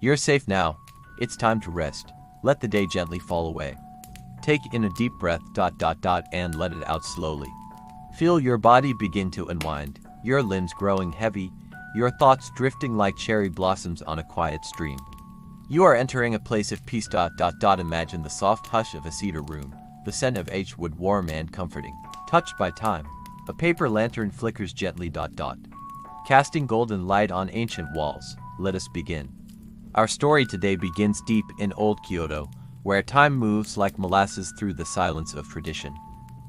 You're safe now. It's time to rest. Let the day gently fall away. Take in a deep breath, and let it out slowly. Feel your body begin to unwind, your limbs growing heavy, your thoughts drifting like cherry blossoms on a quiet stream. You are entering a place of peace. Imagine the soft hush of a cedar room, the scent of aged wood warm and comforting. Touched by time, a paper lantern flickers gently. Casting golden light on ancient walls. Let us begin. Our story today begins deep in old Kyoto, where time moves like molasses through the silence of tradition.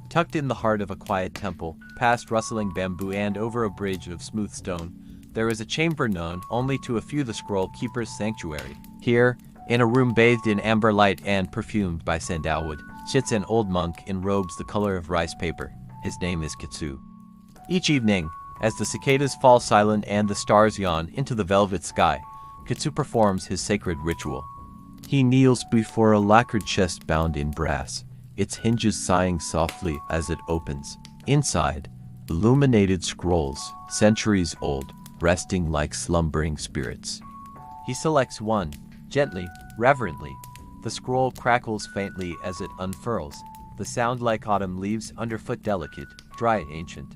Tucked in the heart of a quiet temple, past rustling bamboo and over a bridge of smooth stone, there is a chamber known only to a few, the Scroll Keeper's Sanctuary. Here, in a room bathed in amber light and perfumed by sandalwood, sits an old monk in robes the color of rice paper. His name is Kitsu. Each evening, as the cicadas fall silent and the stars yawn into the velvet sky, Kitsu performs his sacred ritual. He kneels before a lacquered chest bound in brass, its hinges sighing softly as it opens. Inside, illuminated scrolls, centuries old, resting like slumbering spirits. He selects one, gently, reverently. The scroll crackles faintly as it unfurls, the sound like autumn leaves underfoot, delicate, dry, ancient.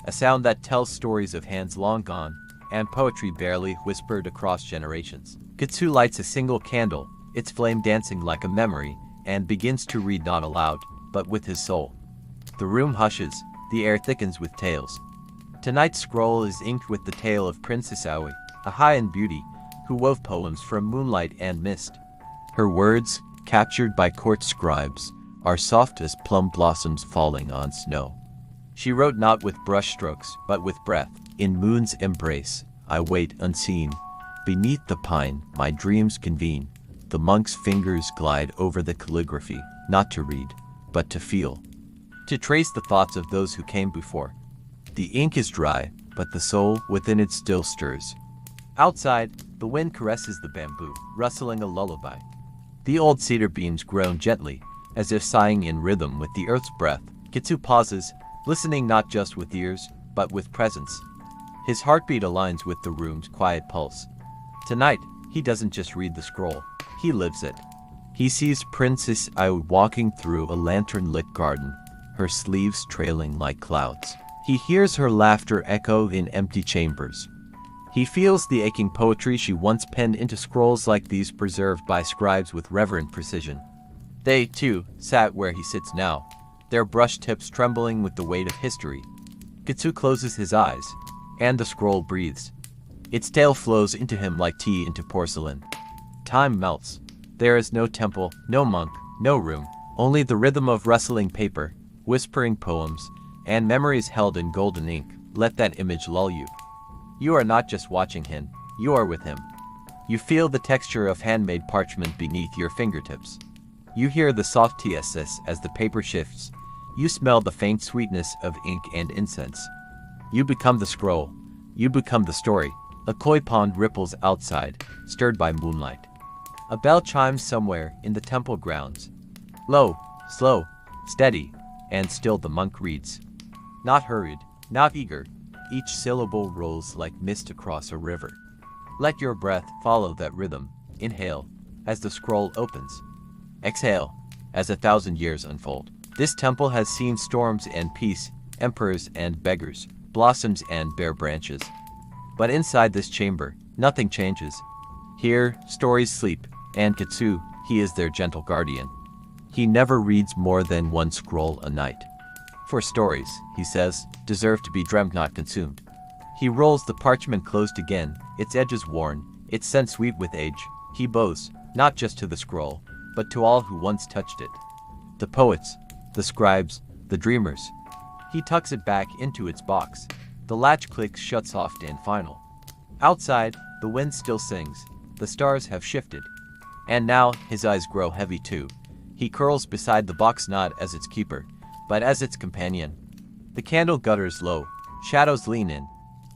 A sound that tells stories of hands long gone, and poetry barely whispered across generations. Kitsu lights a single candle, its flame dancing like a memory, and begins to read not aloud, but with his soul. The room hushes, the air thickens with tales. Tonight's scroll is inked with the tale of Princess Aoi, a Heian beauty, who wove poems from moonlight and mist. Her words, captured by court scribes, are soft as plum blossoms falling on snow. She wrote not with brushstrokes, but with breath. In moon's embrace, I wait unseen. Beneath the pine, my dreams convene. The monk's fingers glide over the calligraphy, not to read, but to feel. To trace the thoughts of those who came before. The ink is dry, but the soul within it still stirs. Outside, the wind caresses the bamboo, rustling a lullaby. The old cedar beams groan gently, as if sighing in rhythm with the earth's breath. Kitsu pauses, listening not just with ears, but with presence. His heartbeat aligns with the room's quiet pulse. Tonight, he doesn't just read the scroll, he lives it. He sees Princess Aoi walking through a lantern-lit garden, her sleeves trailing like clouds. He hears her laughter echo in empty chambers. He feels the aching poetry she once penned into scrolls like these, preserved by scribes with reverent precision. They, too, sat where he sits now, their brush tips trembling with the weight of history. Kitsu closes his eyes, and the scroll breathes. Its tale flows into him like tea into porcelain. Time melts. There is no temple, no monk, no room, only the rhythm of rustling paper, whispering poems, and memories held in golden ink. Let that image lull you. You are not just watching him, you are with him. You feel the texture of handmade parchment beneath your fingertips. You hear the soft tss as the paper shifts. You smell the faint sweetness of ink and incense. You become the scroll. You become the story. A koi pond ripples outside, stirred by moonlight. A bell chimes somewhere in the temple grounds. Low, slow, steady, and still the monk reads. Not hurried, not eager. Each syllable rolls like mist across a river. Let your breath follow that rhythm. Inhale, as the scroll opens. Exhale, as 1,000 years unfold. This temple has seen storms and peace, emperors and beggars, blossoms and bare branches. But inside this chamber, nothing changes. Here, stories sleep, and Kitsu, he is their gentle guardian. He never reads more than one scroll a night. For stories, he says, deserve to be dreamt, not consumed. He rolls the parchment closed again, its edges worn, its scent sweet with age. He bows, not just to the scroll, but to all who once touched it. The poets, the scribes, the dreamers. He tucks it back into its box. The latch clicks shut soft and final. Outside, the wind still sings. The stars have shifted. And now, his eyes grow heavy too. He curls beside the box, not as its keeper, but as its companion. The candle gutters low, shadows lean in,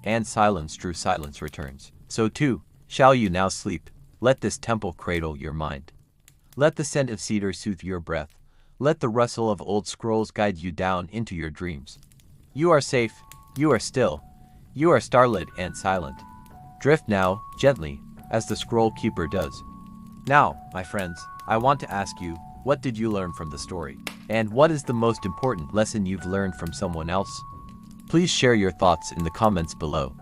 and silence, true silence, returns. So too, shall you now sleep. Let this temple cradle your mind. Let the scent of cedar soothe your breath. Let the rustle of old scrolls guide you down into your dreams. You are safe, you are still, you are starlit and silent. Drift now, gently, as the scroll keeper does. Now, my friends, I want to ask you, what did you learn from the story? And what is the most important lesson you've learned from someone else? Please share your thoughts in the comments below.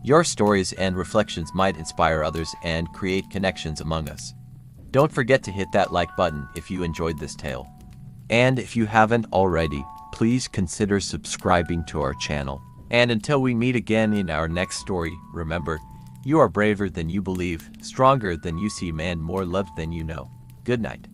Your stories and reflections might inspire others and create connections among us. Don't forget to hit that like button if you enjoyed this tale. And if you haven't already, please consider subscribing to our channel. And until we meet again in our next story, remember, you are braver than you believe, stronger than you seem, and more loved than you know. Good night.